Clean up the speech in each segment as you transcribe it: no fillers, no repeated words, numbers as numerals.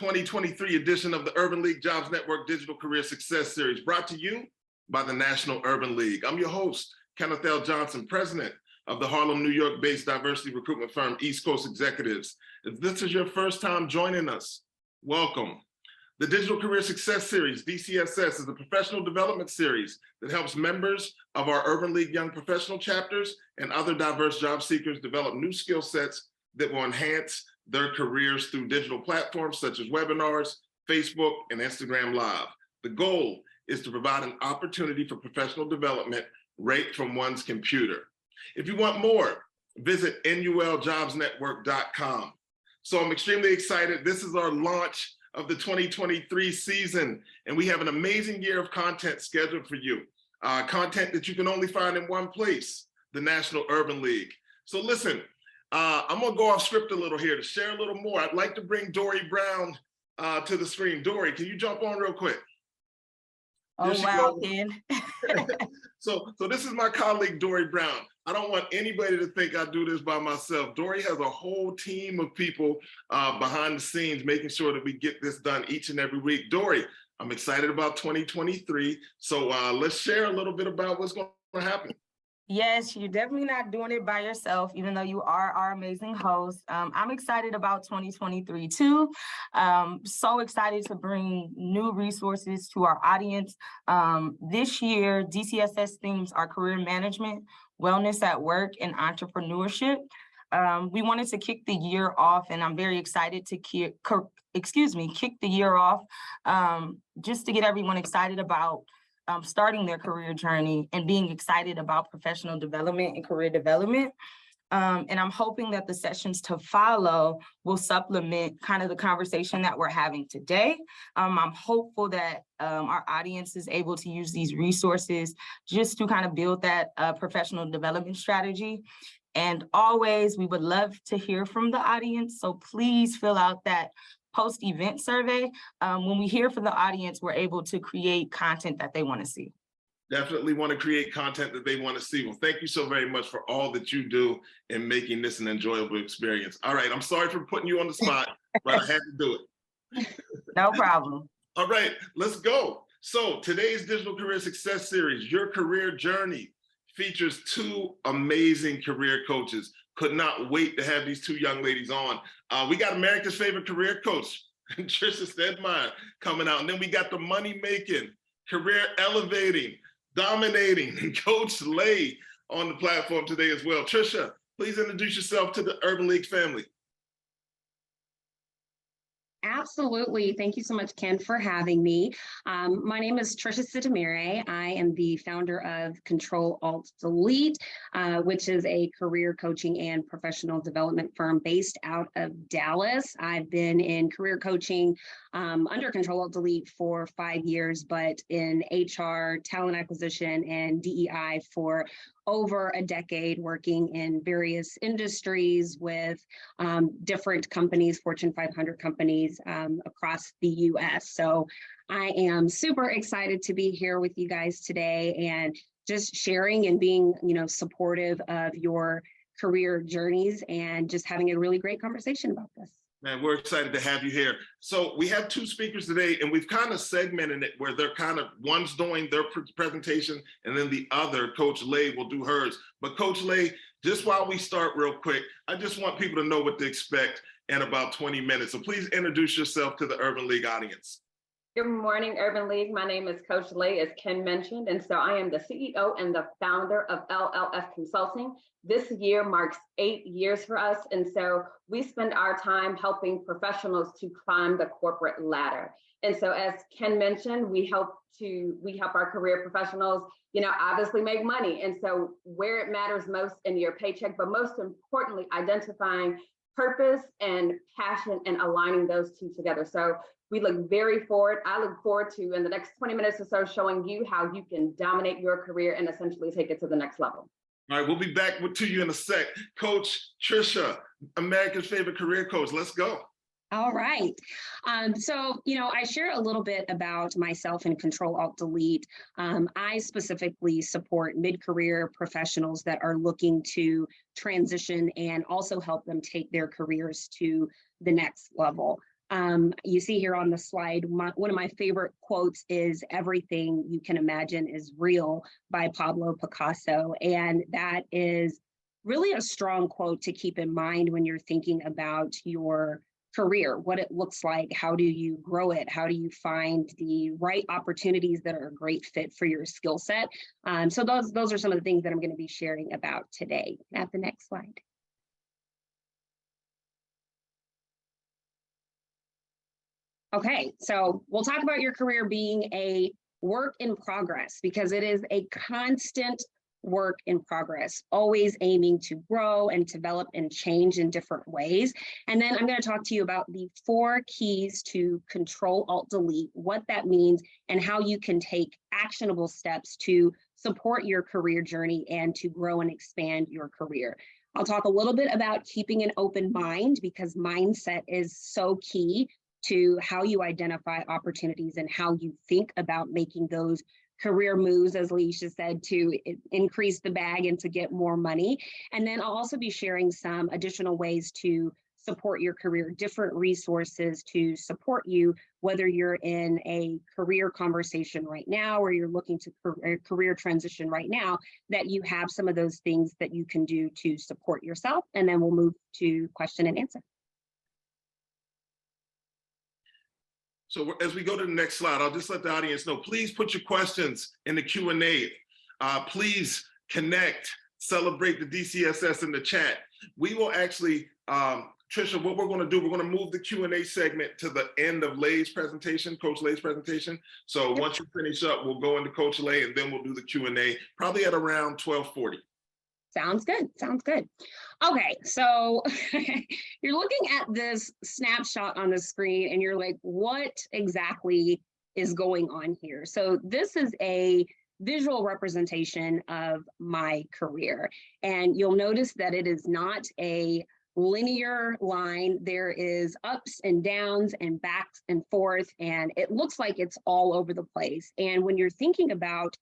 2023 edition of the Urban League Jobs Network Digital Career Success Series, brought to you by the National Urban League. I'm your host, Kenneth L. Johnson, president of the Harlem, New York-based diversity recruitment firm, East Coast Executives. If this is your first time joining us, welcome. The Digital Career Success Series, DCSS, is a professional development series that helps members of our Urban League Young Professional chapters and other diverse job seekers develop new skill sets that will enhance their careers through digital platforms such as webinars, Facebook, and Instagram Live. The goal is to provide an opportunity for professional development right from one's computer. If you want more, visit nuljobsnetwork.com. So I'm extremely excited. This is our launch of the 2023 season, and we have an amazing year of content scheduled for you. Content that you can only find in one place, the National Urban League. So listen, I'm gonna go off script a little here to share a little more. I'd like to bring Dory Brown to the screen. Dory, can you jump on real quick? Oh, wow, Ken. So this is my colleague, Dory Brown. I don't want anybody to think I do this by myself. Dory has a whole team of people behind the scenes, making sure that we get this done each and every week. Dory, I'm excited about 2023. So let's share a little bit about what's going to happen. Yes, you're definitely not doing it by yourself, even though you are our amazing host. I'm excited about 2023 too. So excited to bring new resources to our audience. This year, DCSS themes are career management, wellness at work, and entrepreneurship. We wanted to kick the year off, and I'm very excited to kick the year off just to get everyone excited about starting their career journey and being excited about professional development and career development. And I'm hoping that the sessions to follow will supplement kind of the conversation that we're having today. I'm hopeful that our audience is able to use these resources just to kind of build that professional development strategy. And always, we would love to hear from the audience. So please fill out that post-event survey. When we hear from the audience, we're able to create content that they want to see. Definitely want to create content that they want to see. Well, thank you so very much for all that you do in making this an enjoyable experience. All right, I'm sorry for putting you on the spot, but I had to do it. No problem. All right, let's go. So today's Digital Career Success Series, Your Career Journey, features two amazing career coaches. Could not wait to have these two young ladies on. We got America's favorite career coach, Tricia Sitemere, coming out. And then we got the money-making, career elevating, dominating, and Coach Lay on the platform today as well. Tricia, please introduce yourself to the Urban League family. Absolutely. Thank you so much, Ken, for having me. My name is Tricia Sitemere. I am the founder of CTRL Alt Delete, which is a career coaching and professional development firm based out of Dallas. I've been in career coaching under CTRL Alt Delete for 5 years, but in HR, talent acquisition, and DEI for over a decade, working in various industries with different companies, Fortune 500 companies across the US. So I am super excited to be here with you guys today and just sharing and being, supportive of your career journeys and just having a really great conversation about this. Man, we're excited to have you here. So we have two speakers today, and we've kind of segmented it where they're kind of, one's doing their presentation, and then the other, Coach Lay, will do hers. But Coach Lay, just while we start real quick, I just want people to know what to expect in about 20 minutes. So please introduce yourself to the Urban League audience. Good morning, Urban League. My name is Coach Lay, as Ken mentioned, and so I am the CEO and the founder of LLF Consulting. This year marks 8 years for us, and so we spend our time helping professionals to climb the corporate ladder. And so, as Ken mentioned, we help our career professionals, obviously make money. And so, where it matters most in your paycheck, but most importantly, identifying purpose and passion and aligning those two together. So we look very forward. I look forward to, in the next 20 minutes or so, showing you how you can dominate your career and essentially take it to the next level. All right, we'll be back to you in a sec. Coach Tricia, America's favorite career coach, let's go. All right. So, I share a little bit about myself in CTRL Alt Delete. I specifically support mid-career professionals that are looking to transition and also help them take their careers to the next level. You see here on the slide, one of my favorite quotes is "Everything you can imagine is real" by Pablo Picasso. And that is really a strong quote to keep in mind when you're thinking about your career, what it looks like, how do you grow it, how do you find the right opportunities that are a great fit for your skill set. So those are some of the things that I'm going to be sharing about today. At the next slide. Okay, so we'll talk about your career being a work in progress, because it is a constant work in progress, always aiming to grow and develop and change in different ways. And then I'm going to talk to you about the 4 keys to Control Alt Delete, what that means, and how you can take actionable steps to support your career journey and to grow and expand your career. I'll talk a little bit about keeping an open mind, because mindset is so key to how you identify opportunities and how you think about making those career moves, as Laisha said, to increase the bag and to get more money. And then I'll also be sharing some additional ways to support your career, different resources to support you, whether you're in a career conversation right now or you're looking to career transition right now, that you have some of those things that you can do to support yourself. And then we'll move to question and answer. So as we go to the next slide, I'll just let the audience know, please put your questions in the Q&A. Please connect, celebrate the DCSS in the chat. We will actually, Tricia, what we're gonna do, we're gonna move the Q&A segment to the end of Lay's presentation, Coach Lay's presentation. So once you finish up, we'll go into Coach Lay and then we'll do the Q&A, probably at around 12:40. Sounds good. Sounds good. Okay, so you're looking at this snapshot on the screen and you're like, what exactly is going on here? So this is a visual representation of my career. And you'll notice that it is not a linear line. There is ups and downs and backs and forth, and it looks like it's all over the place. And when you're thinking about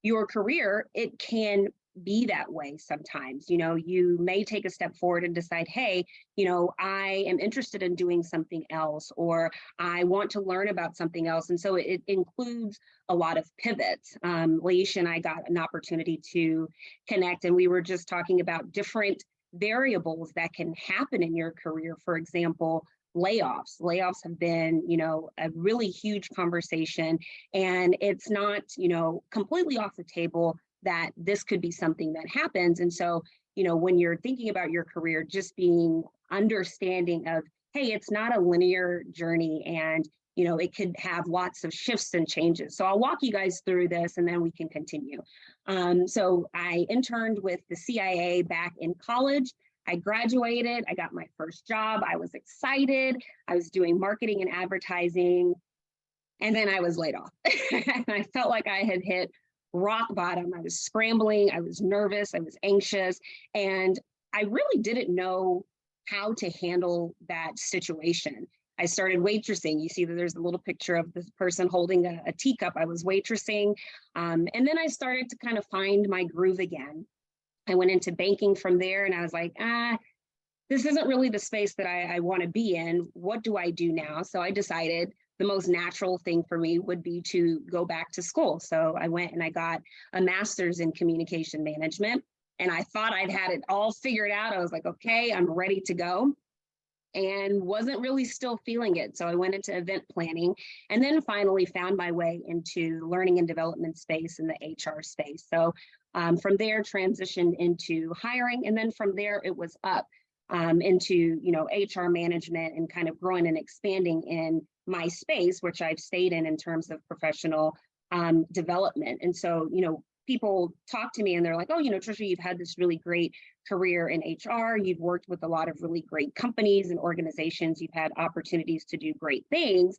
your career, it can be that way sometimes. You know, you may take a step forward and decide, hey, you know, I am interested in doing something else, or I want to learn about something else. And so it includes a lot of pivots. Laisha and I got an opportunity to connect, and we were just talking about different variables that can happen in your career. For example, layoffs. Layoffs have been, you know, a really huge conversation, and it's not, you know, completely off the table that this could be something that happens. And so, you know, when you're thinking about your career, just being understanding of, hey, it's not a linear journey, and, you know, it could have lots of shifts and changes. So I'll walk you guys through this and then we can continue. So I interned with the CIA back in college. I graduated, I got my first job. I was excited. I was doing marketing and advertising, and then I was laid off. And I felt like I had hit rock bottom. I was scrambling, I was nervous, I was anxious, and I really didn't know how to handle that situation. I started waitressing. You see that there's a little picture of this person holding a teacup. I was waitressing. And then I started to kind of find my groove again. I went into banking from there, and I was like, this isn't really the space that I want to be in. What do I do now? So I decided the most natural thing for me would be to go back to school. So I went and I got a master's in communication management, and I thought I'd had it all figured out. I was like, okay, I'm ready to go, and wasn't really still feeling it. So I went into event planning, and then finally found my way into learning and development space in the HR space. So from there transitioned into hiring. And then from there, it was up into, you know, HR management, and kind of growing and expanding in my space, which I've stayed in terms of professional development. And so, you know, people talk to me and they're like, oh, you know, Tricia, you've had this really great career in HR. You've worked with a lot of really great companies and organizations. You've had opportunities to do great things.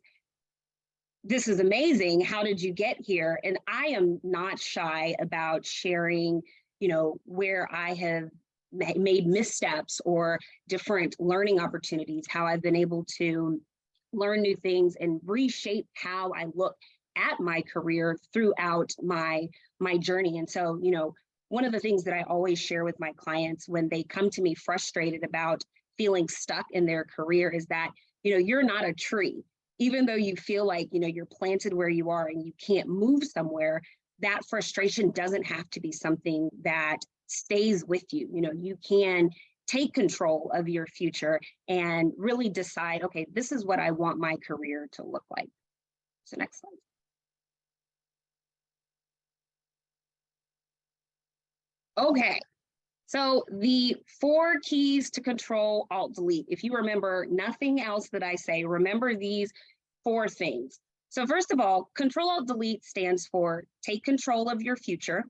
This is amazing. How did you get here? And I am not shy about sharing, you know, where I have made missteps or different learning opportunities, how I've been able to learn new things and reshape how I look at my career throughout my journey. And so, you know, one of the things that I always share with my clients when they come to me frustrated about feeling stuck in their career is that you're not a tree. Even though you feel like, you're planted where you are and you can't move somewhere, that frustration doesn't have to be something that stays with you. You can take control of your future and really decide, okay, this is what I want my career to look like. So next slide. Okay, so the 4 keys to Control Alt Delete. If you remember nothing else that I say, remember these 4 things. So first of all, Control Alt Delete stands for take control of your future,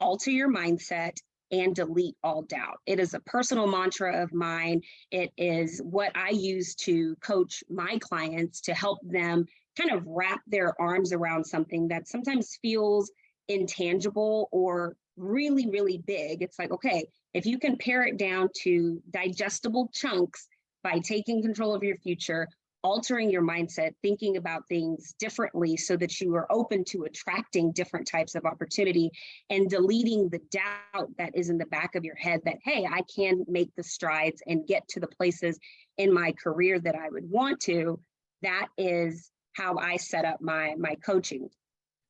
alter your mindset, and delete all doubt. It is a personal mantra of mine. It is what I use to coach my clients to help them kind of wrap their arms around something that sometimes feels intangible or really, really big. It's like, okay, if you can pare it down to digestible chunks by taking control of your future, altering your mindset, thinking about things differently so that you are open to attracting different types of opportunity, and deleting the doubt that is in the back of your head that, hey, I can make the strides and get to the places in my career that I would want to. That is how I set up my coaching.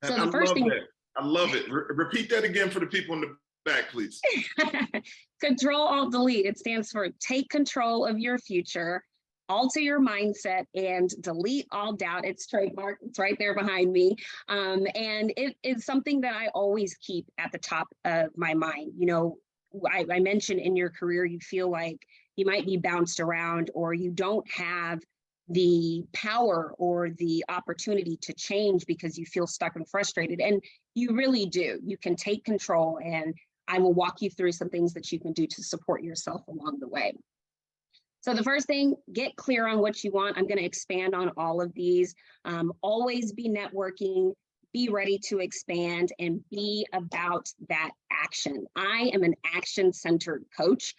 So the first thing. I love it. Repeat that again for the people in the back, please. Control Alt Delete. It stands for take control of your future, alter your mindset, and delete all doubt. It's trademarked. It's right there behind me. And it is something that I always keep at the top of my mind. I mentioned in your career, you feel like you might be bounced around or you don't have the power or the opportunity to change because you feel stuck and frustrated. And you really do. You can take control, and I will walk you through some things that you can do to support yourself along the way. So the first thing, get clear on what you want. I'm going to expand on all of these. Always be networking, be ready to expand, and be about that action. I am an action-centered coach.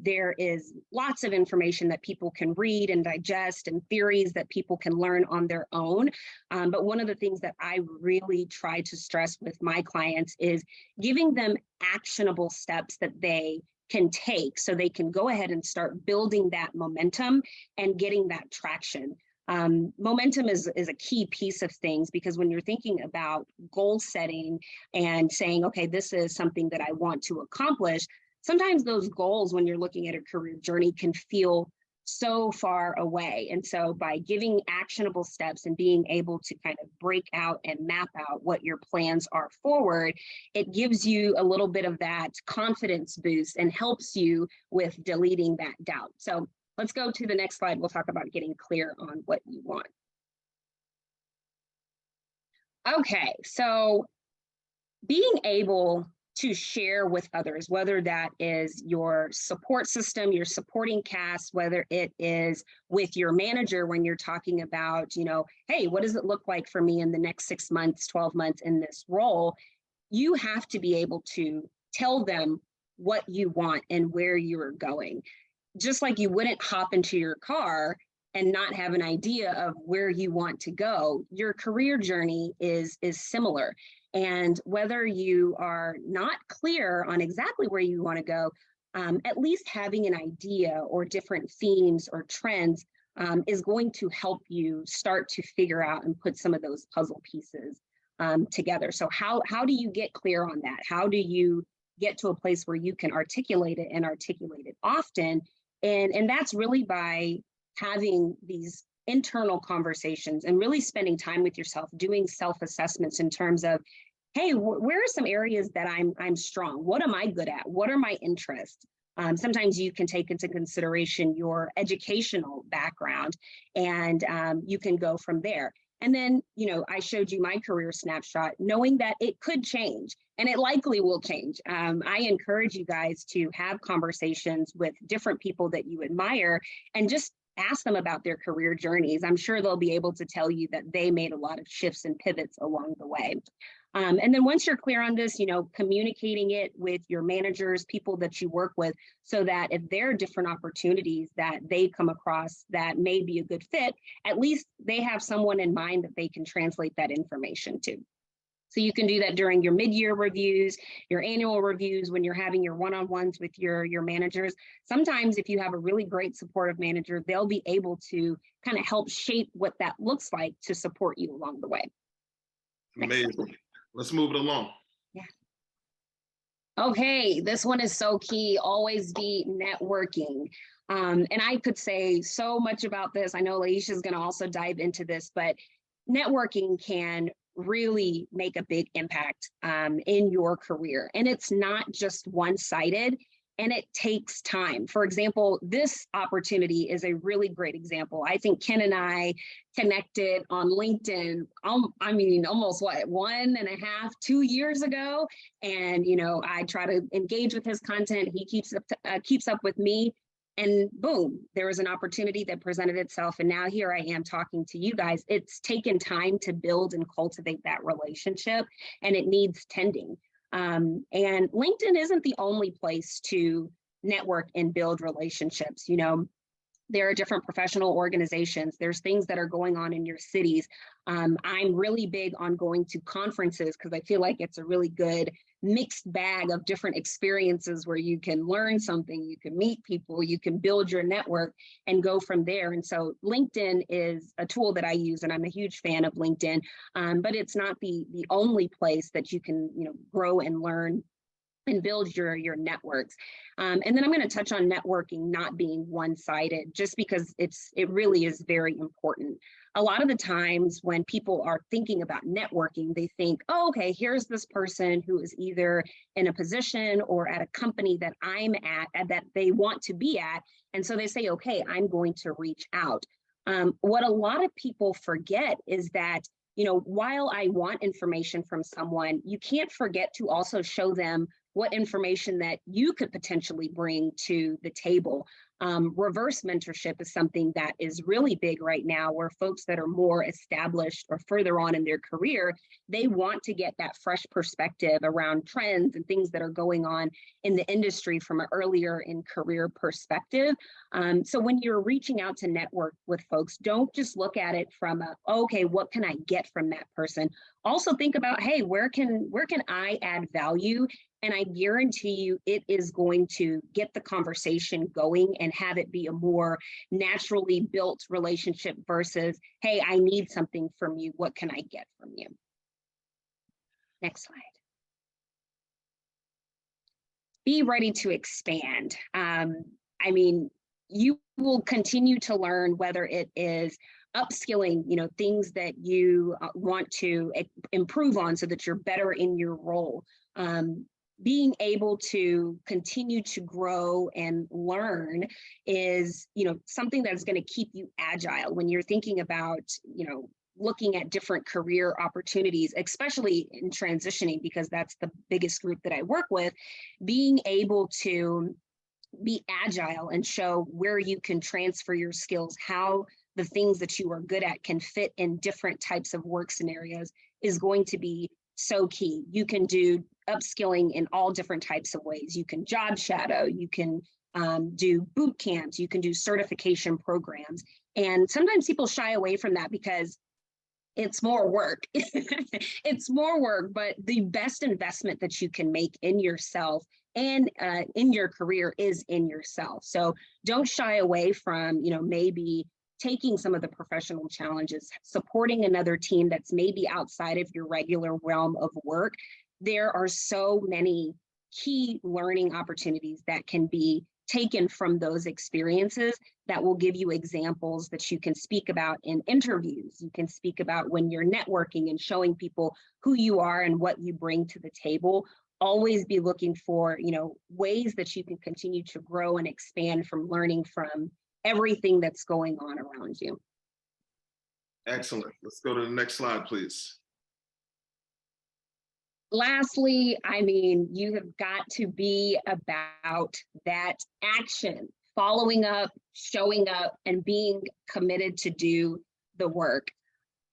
There is lots of information that people can read and digest, and theories that people can learn on their own. But one of the things that I really try to stress with my clients is giving them actionable steps that they can take so they can go ahead and start building that momentum and getting that traction. Momentum is a key piece of things, because when you're thinking about goal setting and saying, okay, this is something that I want to accomplish, sometimes those goals, when you're looking at a career journey, can feel so far away. And so by giving actionable steps and being able to kind of break out and map out what your plans are forward, it gives you a little bit of that confidence boost and helps you with deleting that doubt. So let's go to the next slide. We'll talk about getting clear on what you want. Okay, so being able to share with others, whether that is your support system, your supporting cast, whether it is with your manager when you're talking about, hey, what does it look like for me in the next 6 months, 12 months in this role? You have to be able to tell them what you want and where you're going. Just like you wouldn't hop into your car and not have an idea of where you want to go, your career journey is similar. And whether you are not clear on exactly where you want to go, at least having an idea or different themes or trends is going to help you start to figure out and put some of those puzzle pieces together. So how do you get clear on that? How do you get to a place where you can articulate it and articulate it often? And that's really by having these internal conversations and really spending time with yourself, doing self-assessments in terms of, hey, where are some areas that I'm strong? What am I good at? What are my interests? Sometimes you can take into consideration your educational background, and you can go from there. And then, I showed you my career snapshot, knowing that it could change, and it likely will change. I encourage you guys to have conversations with different people that you admire and just ask them about their career journeys. I'm sure they'll be able to tell you that they made a lot of shifts and pivots along the way. And then once you're clear on this, communicating it with your managers, people that you work with, so that if there are different opportunities that they come across that may be a good fit, at least they have someone in mind that they can translate that information to. So you can do that during your mid-year reviews, your annual reviews, when you're having your one-on-ones with your managers. Sometimes if you have a really great supportive manager, they'll be able to kind of help shape what that looks like to support you along the way. Amazing. Let's move it along. Yeah. Okay, this one is so key. Always be networking. And I could say so much about this. I know Laisha is going to also dive into this, but networking can really make a big impact in your career. And it's not just one-sided, and it takes time. For example, this opportunity is a really great example. I think Ken and I connected on LinkedIn, I mean, almost what, 1.5, 2 years ago. And, you know, I try to engage with his content. He keeps up with me. And boom, there was an opportunity that presented itself. And now here I am talking to you guys. It's taken time to build and cultivate that relationship, and it needs tending. And LinkedIn isn't the only place to network and build relationships. You know, there are different professional organizations. There's things that are going on in your cities. I'm really big on going to conferences because I feel like it's a really good mixed bag of different experiences where you can learn something, you can meet people, you can build your network and go from there. And so LinkedIn is a tool that I use, and I'm a huge fan of LinkedIn, but it's not the only place that you can, you know, grow and learn and build your networks. And then I'm going to touch on networking not being one-sided, just because it really is very important. A lot of the times when people are thinking about networking, they think, oh, okay, here's this person who is either in a position or at a company that I'm at, that they want to be at. And so they say, okay, I'm going to reach out. What a lot of people forget is that, you know, while I want information from someone, you can't forget to also show them what information that you could potentially bring to the table. Reverse mentorship is something that is really big right now, where folks that are more established or further on in their career, they want to get that fresh perspective around trends and things that are going on in the industry from an earlier in career perspective. So when you're reaching out to network with folks, don't just look at it from okay, what can I get from that person? Also think about, hey, where can I add value? And I guarantee you it is going to get the conversation going and have it be a more naturally built relationship versus, hey, I need something from you. What can I get from you? Next slide. Be ready to expand. I mean, you will continue to learn, whether it is upskilling, you know, things that you want to improve on so that you're better in your role. Being able to continue to grow and learn is, you know, something that's going to keep you agile when you're thinking about, you know, looking at different career opportunities, especially in transitioning, because that's the biggest group that I work with. Being able to be agile and show where you can transfer your skills, how the things that you are good at can fit in different types of work scenarios is going to be so key. You can do upskilling in all different types of ways. You can job shadow, you can do boot camps, you can do certification programs. And sometimes people shy away from that because it's more work. It's more work, but the best investment that you can make in yourself and in your career is in yourself. So don't shy away from, you know, maybe taking some of the professional challenges, supporting another team that's maybe outside of your regular realm of work. There are so many key learning opportunities that can be taken from those experiences that will give you examples that you can speak about in interviews. You can speak about when you're networking and showing people who you are and what you bring to the table. Always be looking for, you know, ways that you can continue to grow and expand from learning from everything that's going on around you. Excellent. Let's go to the next slide, please. Lastly, I mean, you have got to be about that action, following up, showing up, and being committed to do the work.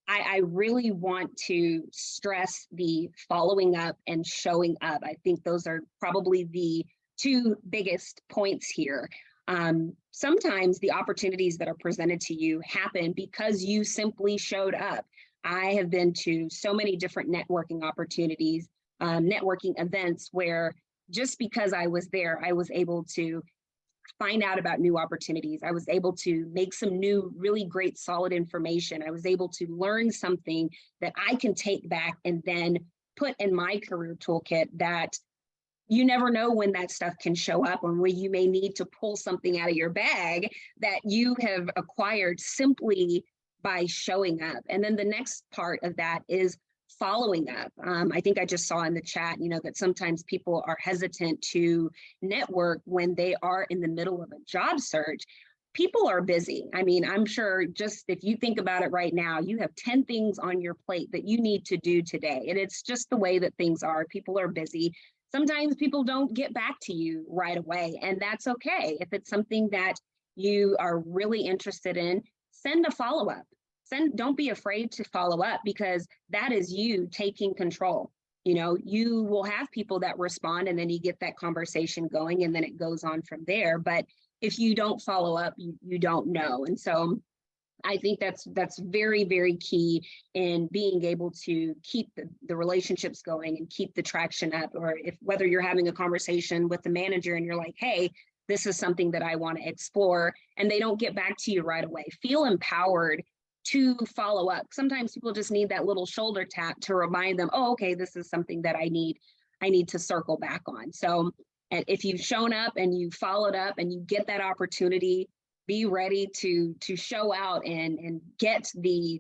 I really want to stress the following up and showing up. I think those are probably the two biggest points here. Sometimes the opportunities that are presented to you happen because you simply showed up. I have been to so many different networking opportunities, networking events where just because I was there, I was able to find out about new opportunities. I was able to make some new, really great, solid information. I was able to learn something that I can take back and then put in my career toolkit that you never know when that stuff can show up, or when you may need to pull something out of your bag that you have acquired simply by showing up. And then the next part of that is following up. I think I just saw in the chat, that sometimes people are hesitant to network when they are in the middle of a job search. People are busy. I mean, I'm sure just if you think about it right now, you have 10 things on your plate that you need to do today. And it's just the way that things are. People are busy. Sometimes people don't get back to you right away, and that's okay. If it's something that you are really interested in, send a follow-up. Don't be afraid to follow up, because that is you taking control. You will have people that respond, and then you get that conversation going, and then it goes on from there. But if you don't follow up, you don't know. And so I think that's very, very key in being able to keep the relationships going and keep the traction up. Or whether you're having a conversation with the manager and you're like, hey, this is something that I want to explore, and they don't get back to you right away, feel empowered to follow up. Sometimes people just need that little shoulder tap to remind them, oh, okay, this is something that I need to circle back on. So if you've shown up and you followed up and you get that opportunity, be ready to show out and get the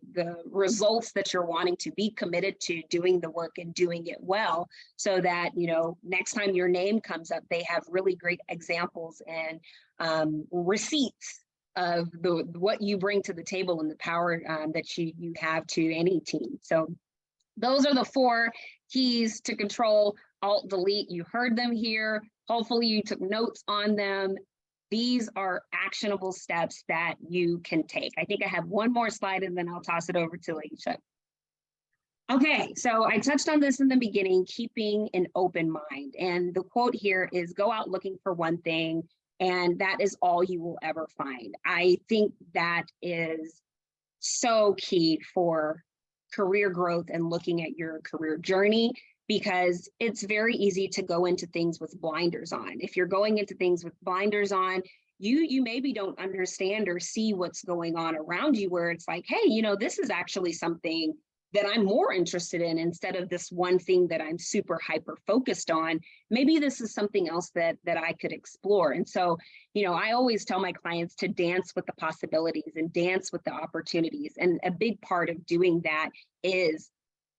results that you're wanting to. Be committed to doing the work and doing it well, so that, next time your name comes up, they have really great examples and receipts of what you bring to the table and the power that you have to any team. So those are the 4 keys to Control Alt Delete. You heard them here. Hopefully you took notes on them. These are actionable steps that you can take. I think I have one more slide, and then I'll toss it over to Laisha. Okay, so I touched on this in the beginning, keeping an open mind. And the quote here is, go out looking for one thing, and that is all you will ever find. I think that is so key for career growth and looking at your career journey, because it's very easy to go into things with blinders on. If you're going into things with blinders on, you maybe don't understand or see what's going on around you, where it's like, hey, this is actually something that I'm more interested in, instead of this one thing that I'm super hyper focused on. Maybe this is something else that I could explore. And so, I always tell my clients to dance with the possibilities and dance with the opportunities. And a big part of doing that is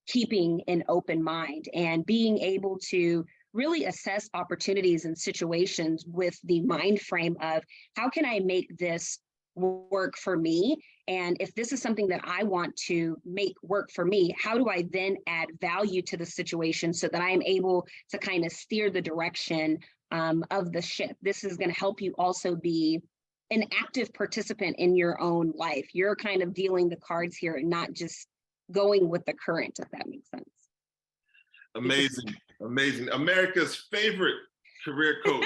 keeping an open mind and being able to really assess opportunities and situations with the mind frame of, how can I make this work for me? And if this is something that I want to make work for me, how do I then add value to the situation so that I'm able to kind of steer the direction of the ship? This is going to help you also be an active participant in your own life. You're kind of dealing the cards here and not just going with the current, if that makes sense. Amazing, amazing. America's favorite career coach.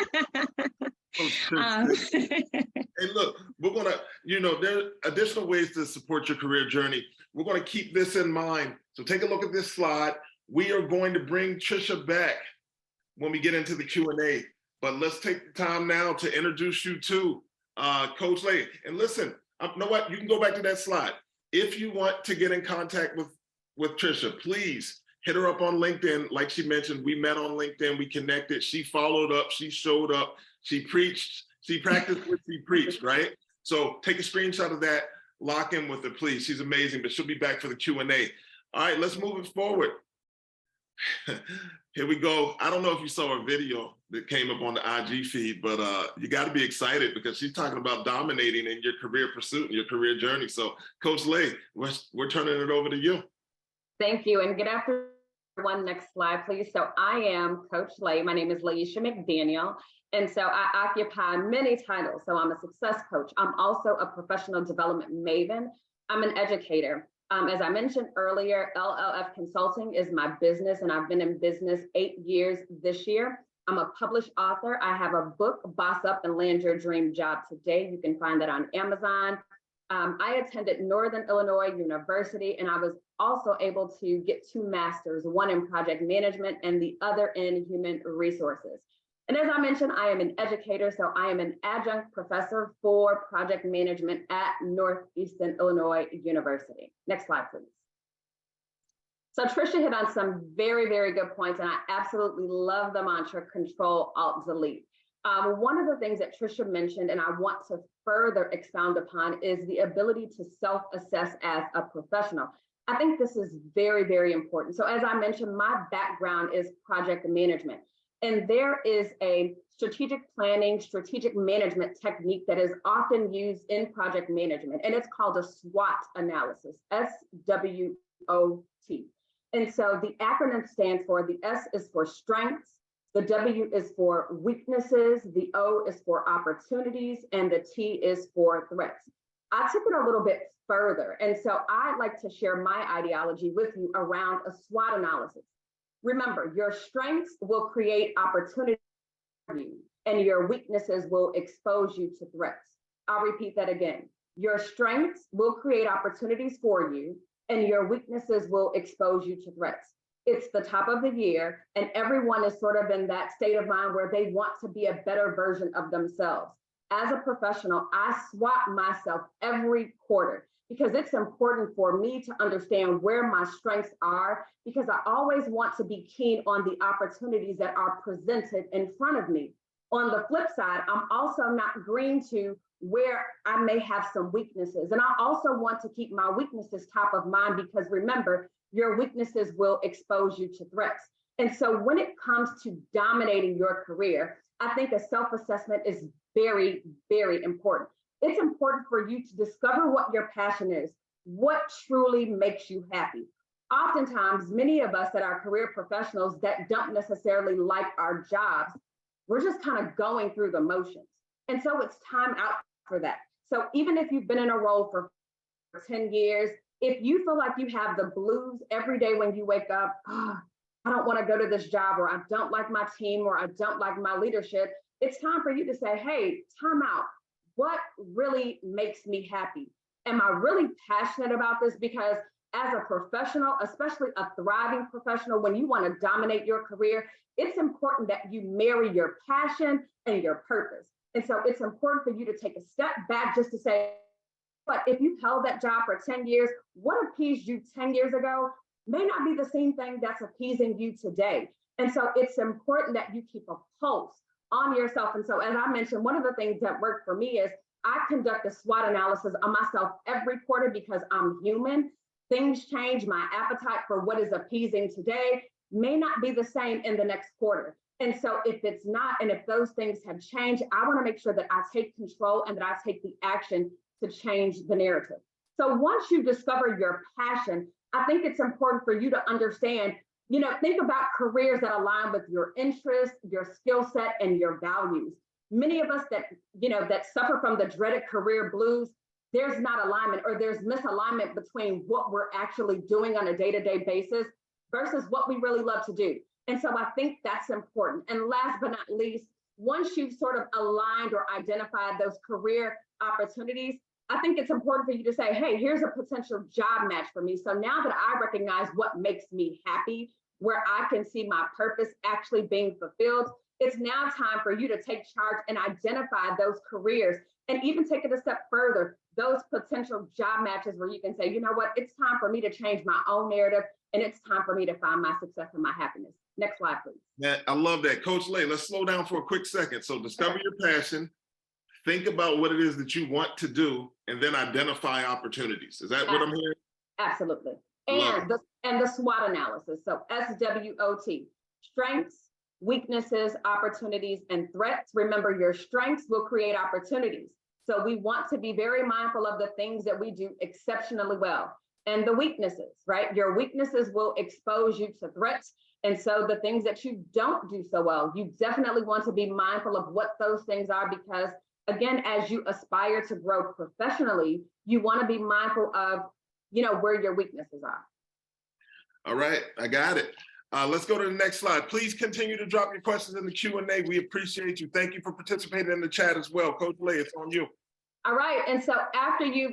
Hey, look, we're gonna, there are additional ways to support your career journey. We're gonna keep this in mind. So take a look at this slide. We are going to bring Tricia back when we get into the Q&A, but let's take the time now to introduce you to Coach Lay. And listen, you know what? You can go back to that slide. If you want to get in contact with Tricia, please hit her up on LinkedIn. Like she mentioned, we met on LinkedIn, we connected, she followed up, she showed up, she preached, she practiced what she preached, right? So take a screenshot of that, lock in with her, please. She's amazing, but she'll be back for the Q&A. All right, let's move it forward. Here we go. I don't know if you saw her video that came up on the IG feed, but you got to be excited, because she's talking about dominating in your career pursuit and your career journey. So Coach Lay, we're turning it over to you. Thank you, and good afternoon, everyone. Next slide, please. So I am Coach Lay. My name is Laisha McDaniel, and so I occupy many titles. So I'm a success coach. I'm also a professional development maven. I'm an educator. As I mentioned earlier, LLF Consulting is my business, and I've been in business 8 years this year. I'm a published author. I have a book, Boss Up and Land Your Dream Job Today. You can find that on Amazon. I attended Northern Illinois University, and I was also able to get 2 masters, one in project management and the other in human resources. And as I mentioned, I am an educator, so I am an adjunct professor for project management at Northeastern Illinois University. Next slide, please. So Tricia hit on some very, very good points, and I absolutely love the mantra Control Alt Delete. One of the things that Tricia mentioned, and I want to further expound upon, is the ability to self-assess as a professional. I think this is very, very important. So as I mentioned, my background is project management, and there is a strategic planning, strategic management technique that is often used in project management, and it's called a SWOT analysis, SWOT. And so the acronym stands for, the S is for strengths, the W is for weaknesses, the O is for opportunities, and the T is for threats. I took it a little bit further, and so I'd like to share my ideology with you around a SWOT analysis. Remember, your strengths will create opportunity for you, and your weaknesses will expose you to threats. I'll repeat that again. Your strengths will create opportunities for you, and your weaknesses will expose you to threats. It's the top of the year, and everyone is sort of in that state of mind where they want to be a better version of themselves. As a professional, I SWOT myself every quarter because it's important for me to understand where my strengths are, because I always want to be keen on the opportunities that are presented in front of me. On the flip side, I'm also not green to where I may have some weaknesses. And I also want to keep my weaknesses top of mind, because remember, your weaknesses will expose you to threats. And so when it comes to dominating your career, I think a self-assessment is very, very important. It's important for you to discover what your passion is, what truly makes you happy. Oftentimes, many of us that are career professionals that don't necessarily like our jobs, we're just kind of going through the motions. And so it's time out for that. So even if you've been in a role for 10 years, if you feel like you have the blues every day when you wake up, oh, I don't want to go to this job, or I don't like my team, or I don't like my leadership, it's time for you to say, hey, time out. What really makes me happy? Am I really passionate about this? Because as a professional, especially a thriving professional, when you want to dominate your career, it's important that you marry your passion and your purpose. And so it's important for you to take a step back just to say, but if you've held that job for 10 years, what appeased you 10 years ago may not be the same thing that's appeasing you today. And so it's important that you keep a pulse on yourself. And so as I mentioned, one of the things that worked for me is I conduct a SWOT analysis on myself every quarter, because I'm human. Things change. My appetite for what is appeasing today may not be the same in the next quarter. And so if it's not, and if those things have changed, I want to make sure that I take control and that I take the action to change the narrative. So once you discover your passion, I think it's important for you to understand, think about careers that align with your interests, your skill set, and your values. Many of us that suffer from the dreaded career blues, there's not alignment, or there's misalignment between what we're actually doing on a day-to-day basis versus what we really love to do. And so I think that's important. And last but not least, once you've sort of aligned or identified those career opportunities, I think it's important for you to say, hey, here's a potential job match for me. So now that I recognize what makes me happy, where I can see my purpose actually being fulfilled, it's now time for you to take charge and identify those careers, and even take it a step further, those potential job matches where you can say, you know what, it's time for me to change my own narrative, and it's time for me to find my success and my happiness. Next slide, please. Yeah, I love that. Coach Lay, let's slow down for a quick second. So discover your passion, think about what it is that you want to do, and then identify opportunities. Is that what I'm hearing? Absolutely. And the SWOT analysis. So SWOT, strengths, weaknesses, opportunities, and threats. Remember, your strengths will create opportunities. So we want to be very mindful of the things that we do exceptionally well. And the weaknesses, right? Your weaknesses will expose you to threats. And so the things that you don't do so well, you definitely want to be mindful of what those things are, because again, as you aspire to grow professionally, you want to be mindful of, where your weaknesses are. All right, I got it. Let's go to the next slide. Please continue to drop your questions in the Q&A. We appreciate you. Thank you for participating in the chat as well. Coach Lay, it's on you. All right, and so after you've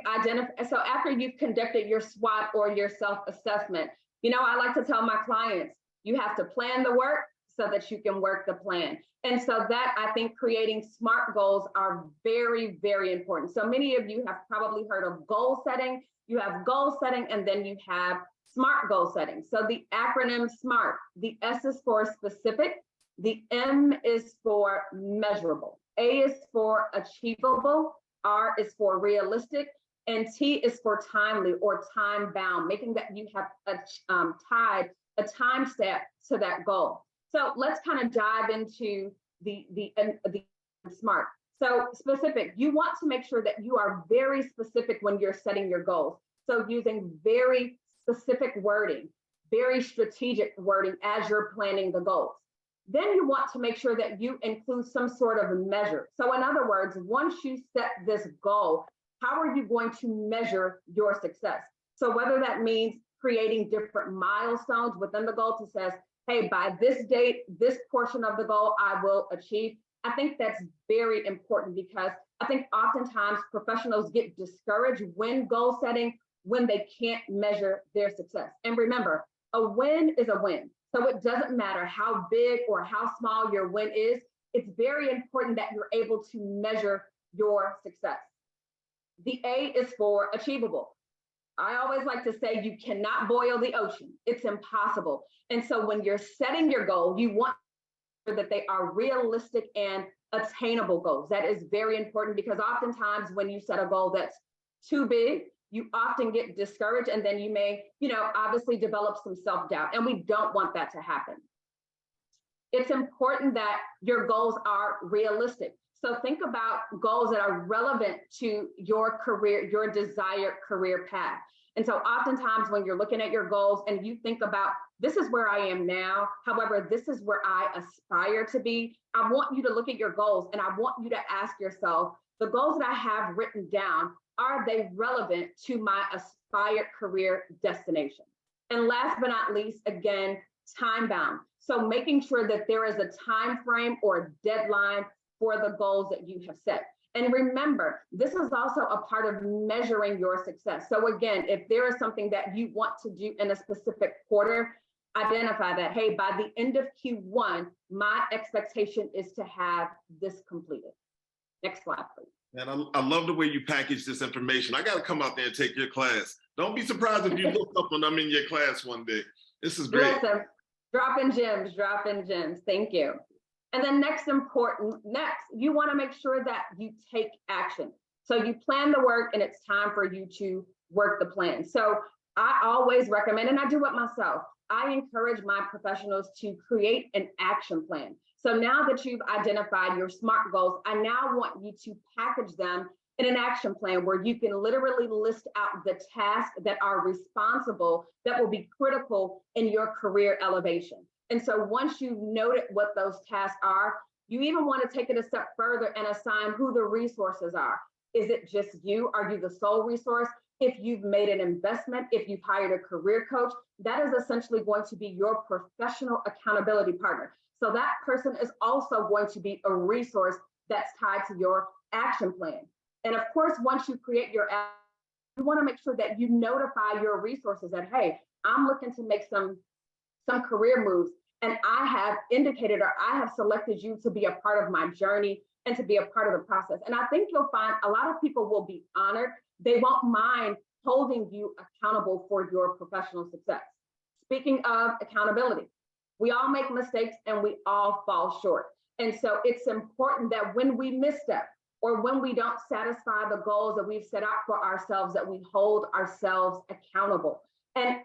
conducted your SWOT or your self-assessment, I like to tell my clients, you have to plan the work so that you can work the plan. And so that, I think, creating SMART goals are very, very important. So many of you have probably heard of goal setting. You have goal setting, and then you have SMART goal setting. So the acronym SMART, the S is for specific, the M is for measurable, A is for achievable, R is for realistic, and T is for timely or time bound, making that you have tied a time step to that goal. So let's kind of dive into the SMART. So specific, you want to make sure that you are very specific when you're setting your goals. So using very specific wording, very strategic wording as you're planning the goals. Then you want to make sure that you include some sort of measure. So in other words, once you set this goal, how are you going to measure your success? So whether that means creating different milestones within the goal to say, hey, by this date, this portion of the goal I will achieve. I think that's very important because I think oftentimes professionals get discouraged when goal setting, when they can't measure their success. And remember, a win is a win. So it doesn't matter how big or how small your win is. It's very important that you're able to measure your success. The A is for achievable. I always like to say you cannot boil the ocean. It's impossible. And so when you're setting your goal, you want that they are realistic and attainable goals. That is very important because oftentimes when you set a goal that's too big, you often get discouraged and then you may, obviously develop some self-doubt, and we don't want that to happen. It's important that your goals are realistic. So think about goals that are relevant to your career, your desired career path. And so oftentimes when you're looking at your goals and you think about, this is where I am now, however, this is where I aspire to be, I want you to look at your goals and I want you to ask yourself, the goals that I have written down, are they relevant to my aspired career destination? And last but not least, again, time bound. So making sure that there is a time frame or deadline for the goals that you have set. And remember, this is also a part of measuring your success. So again, if there is something that you want to do in a specific quarter, identify that, hey, by the end of Q1, my expectation is to have this completed. Next slide, please. And I love the way you package this information. I got to come out there and take your class. Don't be surprised if you look up when I'm in your class one day. This is great. Listen, dropping gems. Thank you. And then next, you want to make sure that you take action. So you plan the work and it's time for you to work the plan. So I always recommend, and I do it myself, I encourage my professionals to create an action plan. So now that you've identified your SMART goals, I now want you to package them in an action plan where you can literally list out the tasks that are responsible, that will be critical in your career elevation. And so once you've noted what those tasks are, you even want to take it a step further and assign who the resources are. Is it just you? Are you the sole resource? If you've made an investment, if you've hired a career coach, that is essentially going to be your professional accountability partner. So that person is also going to be a resource that's tied to your action plan. And of course, once you create your action, you want to make sure that you notify your resources that, hey, I'm looking to make some career moves, and I have indicated or I have selected you to be a part of my journey and to be a part of the process. And I think you'll find a lot of people will be honored. They won't mind holding you accountable for your professional success. Speaking of accountability, we all make mistakes and we all fall short. And so it's important that when we misstep or when we don't satisfy the goals that we've set out for ourselves, that we hold ourselves accountable.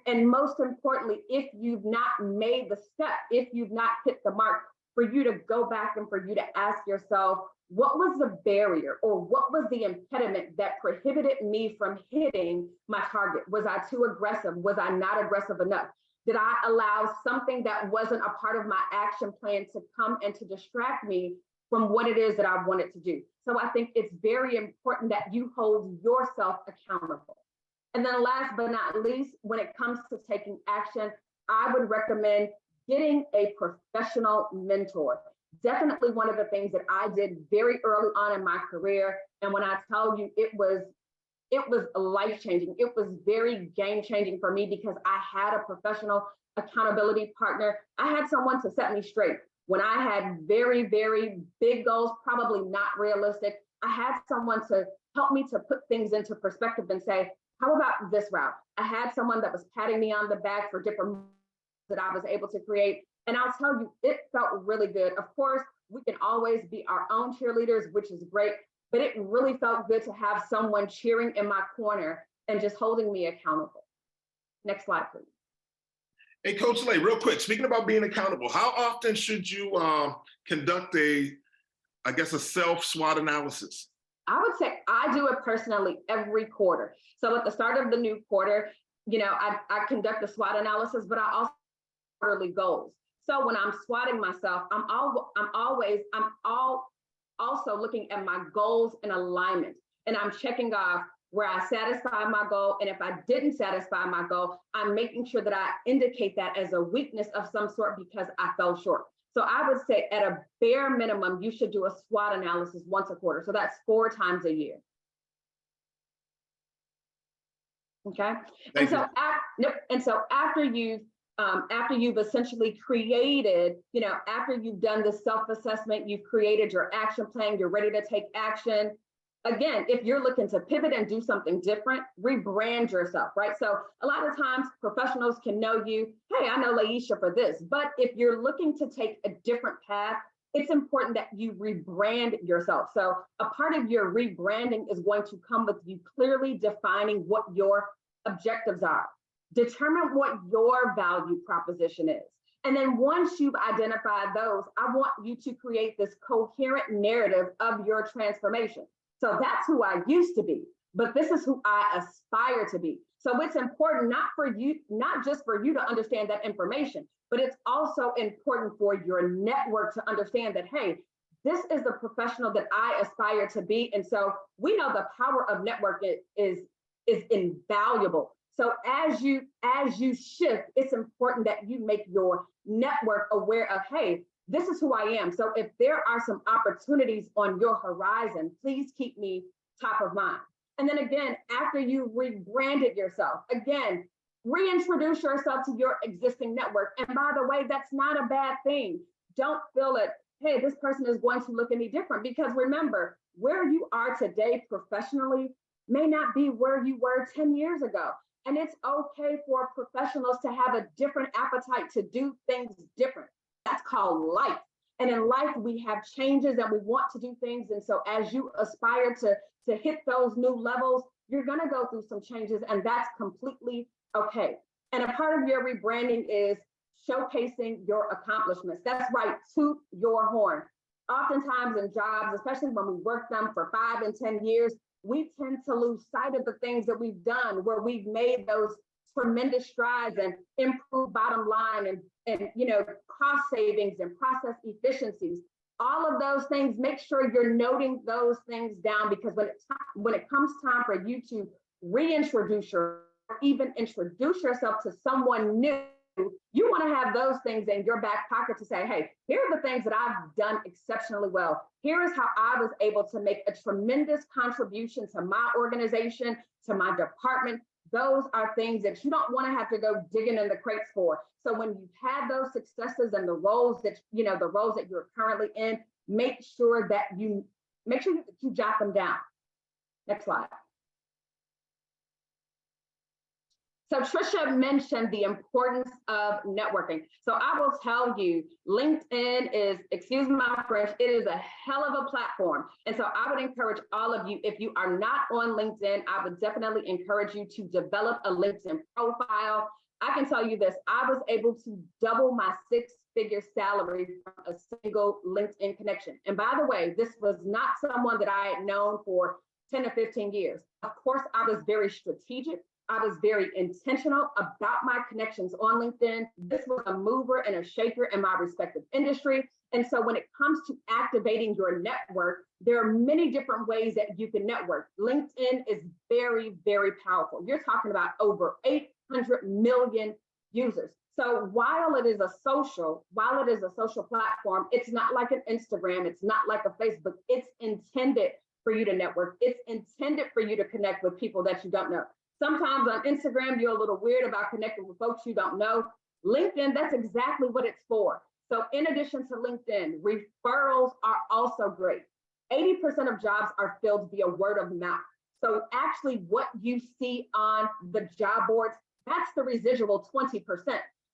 And most importantly, if you've not made the step, if you've not hit the mark, for you to go back and for you to ask yourself, what was the barrier or what was the impediment that prohibited me from hitting my target? Was I too aggressive? Was I not aggressive enough? Did I allow something that wasn't a part of my action plan to come and to distract me from what it is that I wanted to do? So I think it's very important that you hold yourself accountable. And then last but not least, when it comes to taking action, I would recommend getting a professional mentor. definitely one of the things that I did very early on in my career. And when I tell you, it was life-changing. It was very game-changing for me because I had a professional accountability partner. I had someone to set me straight. When I had very, very big goals, probably not realistic, I had someone to help me to put things into perspective and say, how about this route? I had someone that was patting me on the back for different that I was able to create. And I'll tell you, it felt really good. Of course, we can always be our own cheerleaders, which is great, but it really felt good to have someone cheering in my corner and just holding me accountable. Next slide, please. Hey, Coach Lay, real quick, speaking about being accountable, how often should you conduct a self SWOT analysis? I would say I do it personally every quarter. So at the start of the new quarter, I conduct a SWOT analysis, but I also quarterly goals. So when I'm swatting myself, I'm also looking at my goals in alignment, and I'm checking off where I satisfied my goal. And if I didn't satisfy my goal, I'm making sure that I indicate that as a weakness of some sort because I fell short. So I would say at a bare minimum, you should do a SWOT analysis once a quarter. So that's 4 times a year. Okay. And so after you've essentially created, after you've done the self-assessment, you've created your action plan, you're ready to take action. Again, if you're looking to pivot and do something different, rebrand yourself, right? So a lot of times professionals can know you, hey, I know Laisha for this, but if you're looking to take a different path, it's important that you rebrand yourself. So a part of your rebranding is going to come with you clearly defining what your objectives are. Determine what your value proposition is. And then once you've identified those, I want you to create this coherent narrative of your transformation. So that's who I used to be, but this is who I aspire to be. So it's important not just for you to understand that information, but it's also important for your network to understand that, hey, this is the professional that I aspire to be. And so we know the power of network is invaluable. So as you shift, it's important that you make your network aware of, hey, this is who I am. So if there are some opportunities on your horizon, please keep me top of mind. And then again, after you rebranded yourself, again, reintroduce yourself to your existing network. And by the way, that's not a bad thing. Don't feel it, hey, this person is going to look any different, because remember, where you are today professionally may not be where you were 10 years ago. And it's okay for professionals to have a different appetite to do things different. That's called life. And in life, we have changes and we want to do things. And so as you aspire to hit those new levels, you're going to go through some changes, and that's completely okay. And a part of your rebranding is showcasing your accomplishments. That's right, toot your horn. Oftentimes in jobs, especially when we work them for 5 and 10 years, we tend to lose sight of the things that we've done, where we've made those tremendous strides and improved bottom line and cost savings and process efficiencies. All of those things, make sure you're noting those things down, because when it comes time for you to reintroduce or even introduce yourself to someone new, you want to have those things in your back pocket to say, hey, here are the things that I've done exceptionally well. Here is how I was able to make a tremendous contribution to my organization, to my department. Those are things that you don't want to have to go digging in the crates for. So when you've had those successes and the roles that you're currently in, make sure that you jot them down. Next slide. So Tricia mentioned the importance of networking. So I will tell you, LinkedIn is, excuse my French, it is a hell of a platform. And so I would encourage all of you, if you are not on LinkedIn, I would definitely encourage you to develop a LinkedIn profile. I can tell you this, I was able to double my 6-figure salary from a single LinkedIn connection. And by the way, this was not someone that I had known for 10 or 15 years. Of course, I was very strategic. I was very intentional about my connections on LinkedIn. This was a mover and a shaker in my respective industry. And so when it comes to activating your network, there are many different ways that you can network. LinkedIn is very, very powerful. You're talking about over 800 million users. So while it is a social platform, it's not like an Instagram, it's not like a Facebook. It's intended for you to network. It's intended for you to connect with people that you don't know. Sometimes on Instagram, you're a little weird about connecting with folks you don't know. LinkedIn, that's exactly what it's for. So in addition to LinkedIn, referrals are also great. 80% of jobs are filled via word of mouth. So actually what you see on the job boards, that's the residual 20%.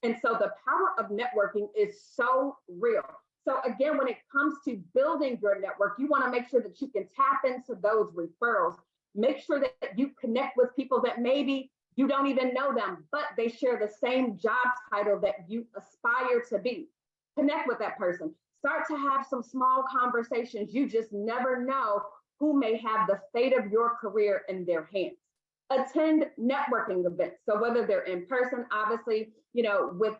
And so the power of networking is so real. So again, when it comes to building your network, you want to make sure that you can tap into those referrals. Make sure that you connect with people that maybe you don't even know them, but they share the same job title that you aspire to be. Connect with that person. Start to have some small conversations. You just never know who may have the fate of your career in their hands. Attend networking events. So whether they're in person, obviously, with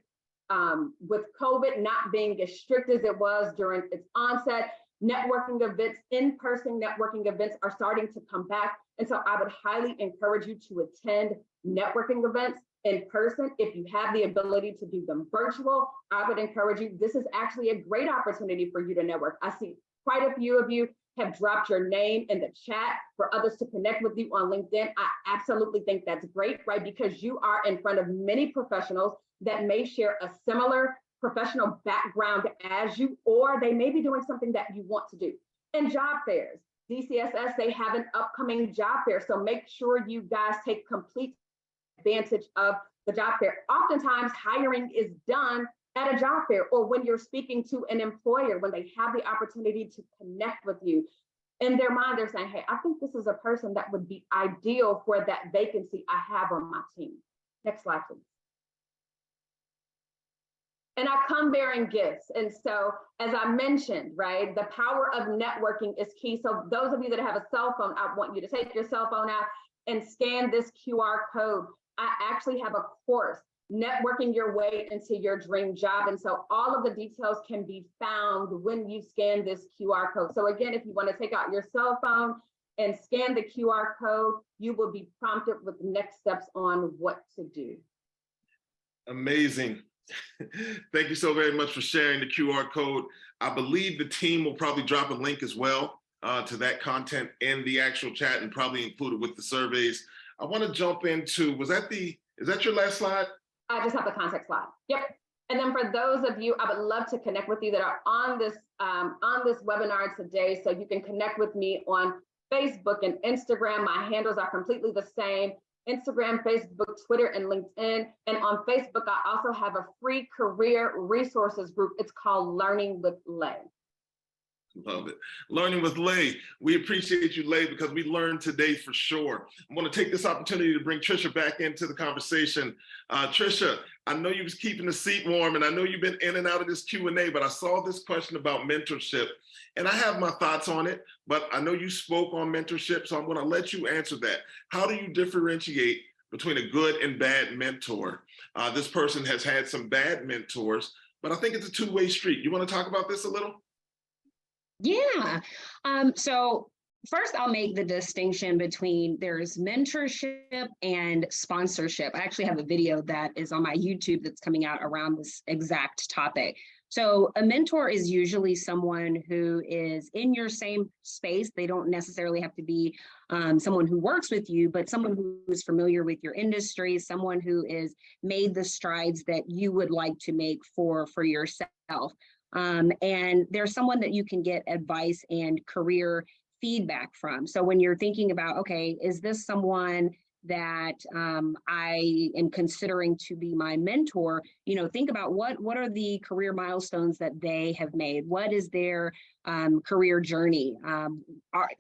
COVID not being as strict as it was during its onset, networking events, in-person networking events are starting to come back. And so I would highly encourage you to attend networking events in person. If you have the ability to do them virtual, I would encourage you. This is actually a great opportunity for you to network. I see quite a few of you have dropped your name in the chat for others to connect with you on LinkedIn. I absolutely think that's great, right? Because you are in front of many professionals that may share a similar professional background as you, or they may be doing something that you want to do. And job fairs, DCSS, they have an upcoming job fair. So make sure you guys take complete advantage of the job fair. Oftentimes hiring is done at a job fair, or when you're speaking to an employer, when they have the opportunity to connect with you. In their mind, they're saying, hey, I think this is a person that would be ideal for that vacancy I have on my team. Next slide, please. And I come bearing gifts. And so, as I mentioned, right, the power of networking is key. So those of you that have a cell phone, I want you to take your cell phone out and scan this QR code. I actually have a course, Networking Your Way into Your Dream Job. And so all of the details can be found when you scan this QR code. So again, if you want to take out your cell phone and scan the QR code, you will be prompted with next steps on what to do. Amazing. Thank you so very much for sharing the QR code. I believe the team will probably drop a link as well to that content in the actual chat and probably include it with the surveys. I want to jump into, is that your last slide? I just have the contact slide. Yep. And then for those of you, I would love to connect with you that are on this webinar today. So you can connect with me on Facebook and Instagram. My handles are completely the same. Instagram, Facebook, Twitter, and LinkedIn. And on Facebook, I also have a free career resources group. It's called Learning with Lay. Love it. Learning with Lay. We appreciate you, Lay, because we learned today for sure. I want to take this opportunity to bring Tricia back into the conversation. Tricia, I know you was keeping the seat warm, and I know you've been in and out of this Q&A, but I saw this question about mentorship, and I have my thoughts on it, but I know you spoke on mentorship, so I'm going to let you answer that. How do you differentiate between a good and bad mentor? This person has had some bad mentors, but I think it's a two-way street. You want to talk about this a little? Yeah. So first, I'll make the distinction between there's mentorship and sponsorship. I actually have a video that is on my YouTube that's coming out around this exact topic. So a mentor is usually someone who is in your same space. They don't necessarily have to be someone who works with you, but someone who is familiar with your industry, someone who is made the strides that you would like to make for yourself. And there's someone that you can get advice and career feedback from. So when you're thinking about, okay, is this someone that I am considering to be my mentor, think about what are the career milestones that they have made? What is their career journey?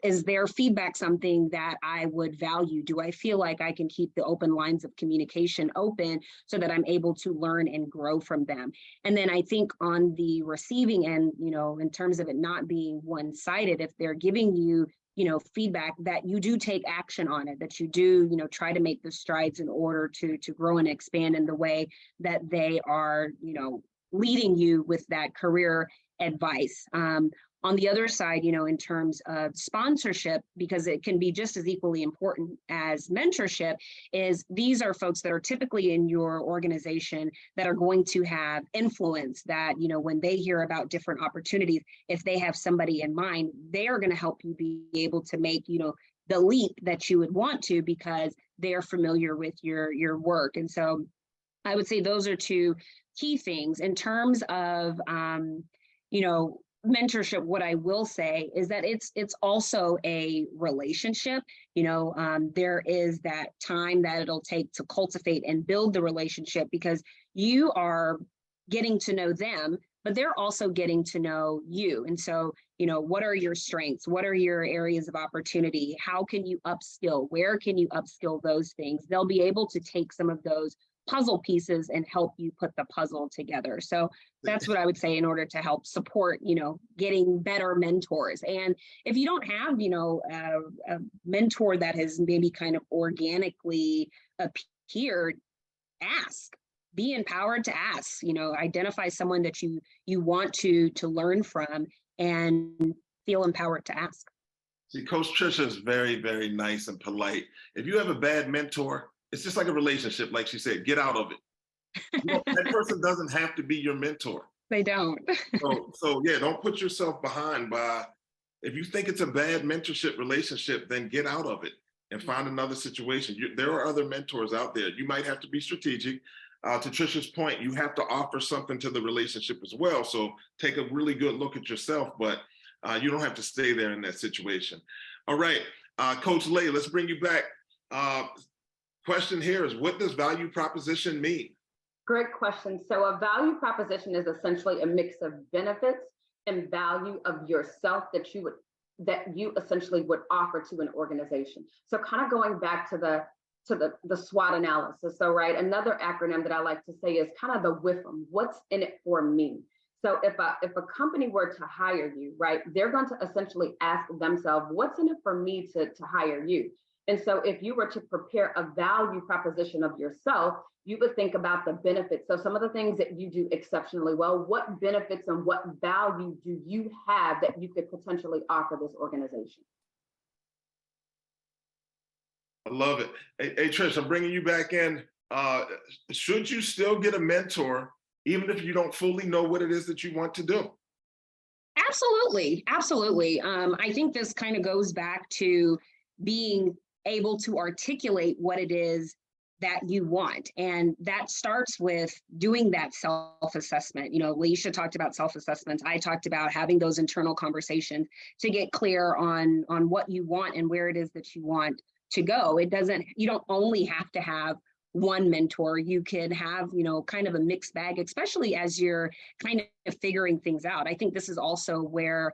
Is their feedback something that I would value? Do I feel like I can keep the open lines of communication open so that I'm able to learn and grow from them? And then I think on the receiving end, in terms of it not being one-sided, if they're giving you feedback, that you do take action on it, that you do, try to make the strides in order to grow and expand in the way that they are, leading you with that career advice. On the other side, in terms of sponsorship, because it can be just as equally important as mentorship, is these are folks that are typically in your organization that are going to have influence that, when they hear about different opportunities, if they have somebody in mind, they are going to help you be able to make, the leap that you would want to, because they're familiar with your work. And so I would say those are two key things. In terms of, mentorship, what I will say is that it's also a relationship. There is that time that it'll take to cultivate and build the relationship, because you are getting to know them, but they're also getting to know you. And so, what are your strengths? What are your areas of opportunity? How can you upskill? Where can you upskill those things? They'll be able to take some of those puzzle pieces and help you put the puzzle together. So that's what I would say in order to help support, getting better mentors. And if you don't have, a mentor that has maybe kind of organically appeared, ask. Be empowered to ask, identify someone that you want to learn from and feel empowered to ask. See, Coach Tricia is very, very nice and polite. If you have a bad mentor, it's just like a relationship. Like she said, get out of it. That person doesn't have to be your mentor. They don't. so yeah, don't put yourself behind by, if you think it's a bad mentorship relationship, then get out of it and find another situation. There are other mentors out there. You might have to be strategic. To Tricia's point, you have to offer something to the relationship as well. So take a really good look at yourself, but you don't have to stay there in that situation. All right, Coach Lay, let's bring you back. Question here is, what does value proposition mean? Great question. So a value proposition is essentially a mix of benefits and value of yourself that you essentially would offer to an organization. So kind of going back to the SWOT analysis. So another acronym that I like to say is kind of the WIFM. What's in it for me? So if a company were to hire you, they're going to essentially ask themselves, what's in it for me to hire you? And so if you were to prepare a value proposition of yourself, you would think about the benefits. So some of the things that you do exceptionally well, what benefits and what value do you have that you could potentially offer this organization? I love it. Hey, Trish, I'm bringing you back in. Should you still get a mentor, even if you don't fully know what it is that you want to do? Absolutely. Absolutely. I think this kind of goes back to being able to articulate what it is that you want. And that starts with doing that self-assessment. Laisha talked about self-assessments. I talked about having those internal conversations to get clear on what you want and where it is that you want to go. You don't only have to have one mentor. You could have, kind of a mixed bag, especially as you're kind of figuring things out. I think this is also where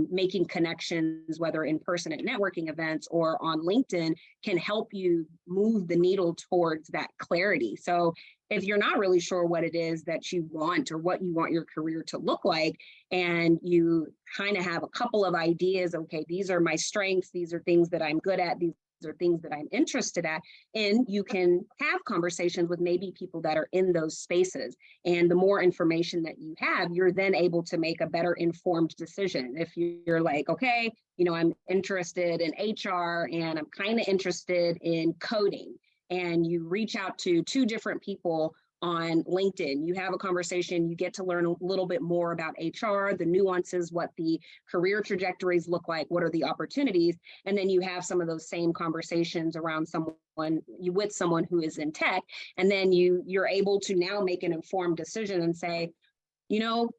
making connections, whether in person at networking events or on LinkedIn, can help you move the needle towards that clarity. So if you're not really sure what it is that you want or what you want your career to look like, and you kind of have a couple of ideas, okay, these are my strengths, these are things that I'm good at, these are things that I'm interested at, and you can have conversations with maybe people that are in those spaces. And the more information that you have, you're then able to make a better informed decision. If you're like, okay, I'm interested in HR and I'm kind of interested in coding, and you reach out to 2 different people on LinkedIn, you have a conversation, you get to learn a little bit more about HR, the nuances, what the career trajectories look like, what are the opportunities, and then you have some of those same conversations around with someone who is in tech, and then you're able to now make an informed decision and say, the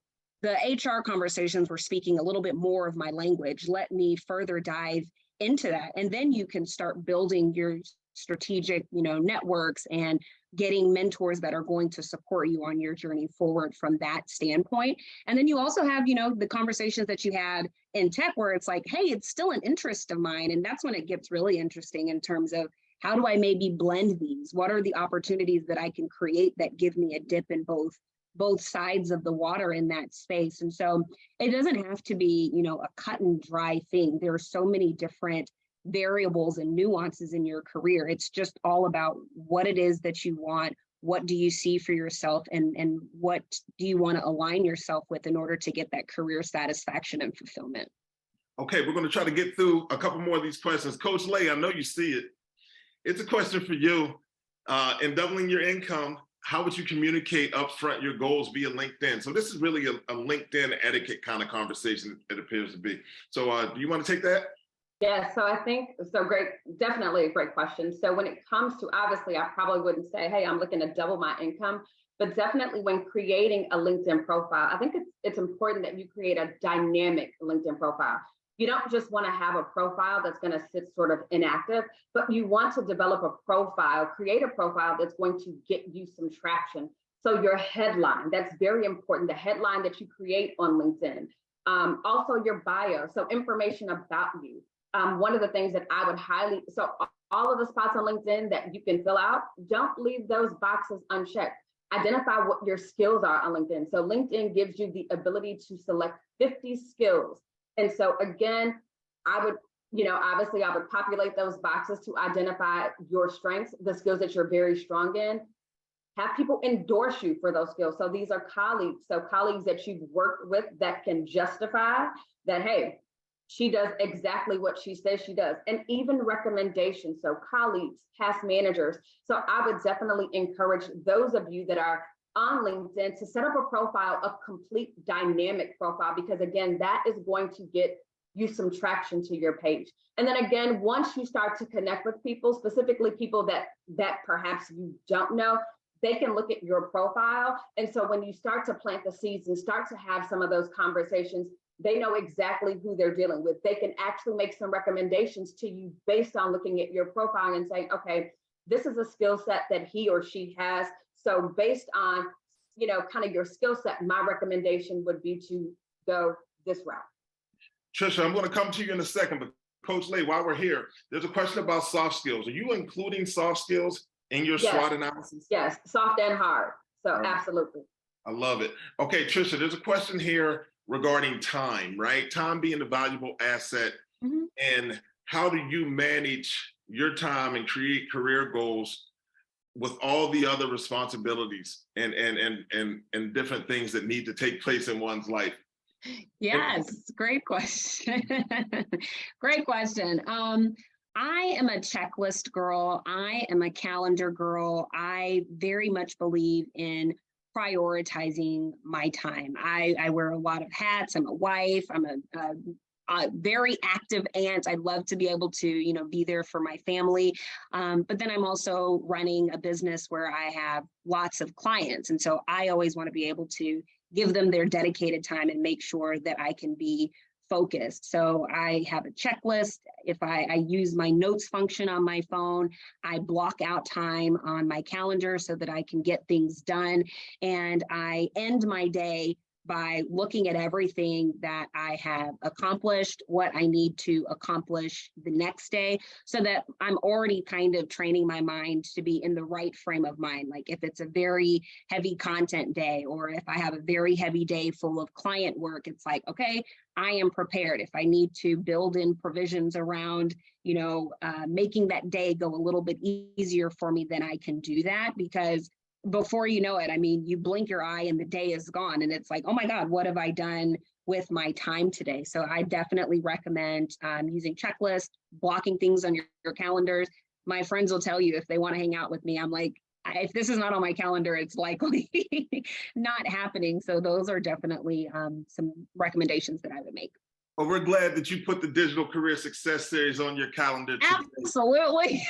HR conversations were speaking a little bit more of my language. Let me further dive into that, and then you can start building your strategic, networks and getting mentors that are going to support you on your journey forward from that standpoint. And then you also have, the conversations that you had in tech where it's like, hey, it's still an interest of mine. And that's when it gets really interesting in terms of how do I maybe blend these? What are the opportunities that I can create that give me a dip in both sides of the water in that space? And so it doesn't have to be, a cut and dry thing. There are so many different variables and nuances in your career. It's just all about what it is that you want, what do you see for yourself, and what do you want to align yourself with in order to get that career satisfaction and fulfillment? Okay, we're going to try to get through a couple more of these questions. Coach Lay, I know you see it. It's a question for you. In doubling your income, how would you communicate upfront your goals via LinkedIn? So this is really a LinkedIn etiquette kind of conversation, it appears to be. So do you want to take that? Yeah, so I think, so great, definitely a great question. So when it comes to, obviously, I probably wouldn't say, hey, I'm looking to double my income, but definitely when creating a LinkedIn profile, I think it's important that you create a dynamic LinkedIn profile. You don't just want to have a profile that's going to sit sort of inactive, but you want to develop a profile, create a profile that's going to get you some traction. So your headline, that's very important, the headline that you create on LinkedIn. Also your bio, so information about you. One of the things that I would so all of the spots on LinkedIn that you can fill out, don't leave those boxes unchecked. Identify what your skills are on LinkedIn. So LinkedIn gives you the ability to select 50 skills. And so again, I would, obviously I would populate those boxes to identify your strengths, the skills that you're very strong in. Have people endorse you for those skills. So these are colleagues. So colleagues that you've worked with that can justify that, hey, she does exactly what she says she does. And even recommendations. So colleagues, past managers. So I would definitely encourage those of you that are on LinkedIn to set up a profile, a complete dynamic profile, because again, that is going to get you some traction to your page. And then again, once you start to connect with people, specifically people that perhaps you don't know, they can look at your profile. And so when you start to plant the seeds and start to have some of those conversations, they know exactly who they're dealing with. They can actually make some recommendations to you based on looking at your profile and saying, okay, this is a skill set that he or she has. So based on, kind of your skill set, my recommendation would be to go this route. Tricia, I'm going to come to you in a second, but Coach Lay, while we're here, there's a question about soft skills. Are you including soft skills in your SWOT analysis? Yes, soft and hard. So Right. Absolutely. I love it. Okay, Tricia, there's a question here regarding time, right? Time being a valuable asset. Mm-hmm. And how do you manage your time and create career goals with all the other responsibilities and different things that need to take place in one's life? Yes, great question. Great question. I am a checklist girl. I am a calendar girl. I very much believe in prioritizing my time. I wear a lot of hats. I'm a wife. I'm a very active aunt. I'd love to be able to, be there for my family. But then I'm also running a business where I have lots of clients. And so I always want to be able to give them their dedicated time and make sure that I can be focused. So I have a checklist. If I use my notes function on my phone, I block out time on my calendar so that I can get things done. And I end my day by looking at everything that I have accomplished, what I need to accomplish the next day, so that I'm already kind of training my mind to be in the right frame of mind. Like if it's a very heavy content day, or if I have a very heavy day full of client work, it's like, okay, I am prepared. If I need to build in provisions around, making that day go a little bit easier for me, then I can do that, because before you know it, you blink your eye and the day is gone. And it's like, oh my God, what have I done with my time today? So I definitely recommend using checklists, blocking things on your calendars. My friends will tell you if they want to hang out with me, I'm like, if this is not on my calendar, it's likely not happening. So those are definitely some recommendations that I would make. Well, we're glad that you put the Digital Career Success Series on your calendar today. Absolutely.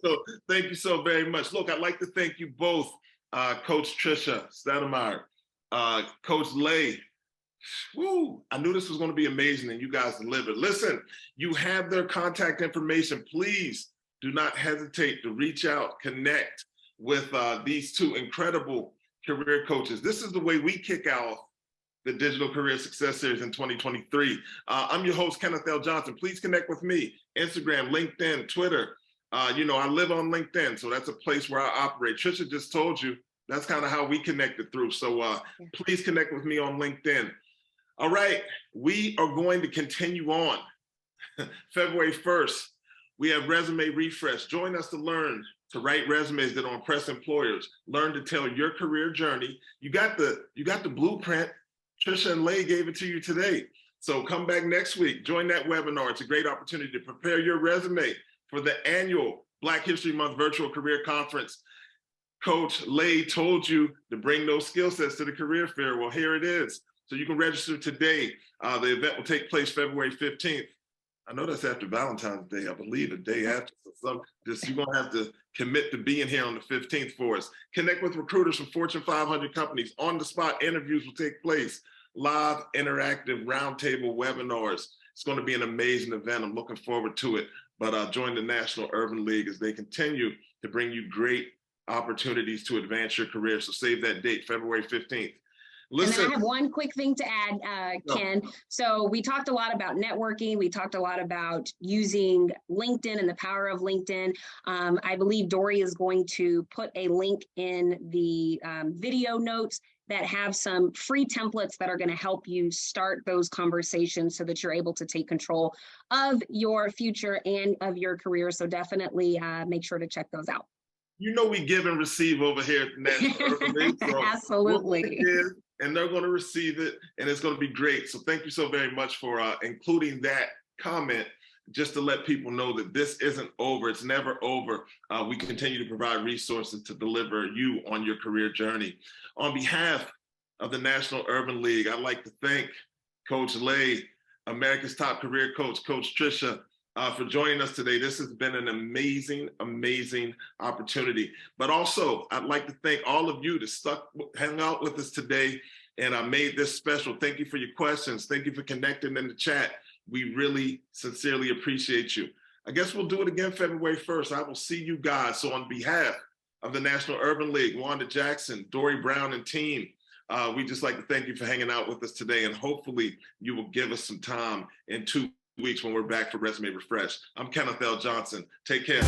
So thank you so very much. Look, I'd like to thank you both, Coach Tricia Sitemere, Coach Lay. Woo, I knew this was going to be amazing and you guys delivered. Listen, you have their contact information. Please do not hesitate to reach out, connect with these two incredible career coaches. This is the way we kick off the Digital Career Success Series in 2023. I'm your host, Kenneth L. Johnson. Please connect with me, Instagram, LinkedIn, Twitter. I live on LinkedIn, so that's a place where I operate. Tricia just told you, that's kind of how we connected through. So please connect with me on LinkedIn. All right, we are going to continue on. February 1st, we have Resume Refresh. Join us to learn to write resumes that will impress employers. Learn to tell your career journey. You got the blueprint. Tricia and Lay gave it to you today. So come back next week, join that webinar. It's a great opportunity to prepare your resume for the annual Black History Month Virtual Career Conference. Coach Lay told you to bring those skill sets to the career fair. Well, here it is. So you can register today. The event will take place February 15th. I know that's after Valentine's Day, I believe, a day after. So you're gonna have to commit to being here on the 15th for us. Connect with recruiters from Fortune 500 companies. On the spot interviews will take place. Live, interactive, roundtable webinars. It's gonna be an amazing event. I'm looking forward to it. But join the National Urban League as they continue to bring you great opportunities to advance your career. So save that date, February 15th. Listen. And then I have one quick thing to add, Ken. So we talked a lot about networking. We talked a lot about using LinkedIn and the power of LinkedIn. I believe Dory is going to put a link in the video notes that have some free templates that are going to help you start those conversations so that you're able to take control of your future and of your career. So definitely make sure to check those out. You know, we give and receive over here at the National Urban League. So Absolutely. And they're going to receive it, and it's going to be great. So thank you so very much for including that comment, just to let people know that this isn't over. It's never over. We continue to provide resources to deliver you on your career journey. On behalf of the National Urban League, I'd like to thank Coach Lay, America's top career coach, Coach Tricia, for joining us today. This has been an amazing, amazing opportunity. But also, I'd like to thank all of you that hang out with us today and made this special. Thank you for your questions. Thank you for connecting in the chat. We really sincerely appreciate you. I guess we'll do it again February 1st. I will see you guys. So on behalf of the National Urban League, Wanda Jackson, Dory Brown, and team, we just like to thank you for hanging out with us today. And hopefully you will give us some time in 2 weeks when we're back for Resume Refresh. I'm Kenneth L. Johnson. Take care.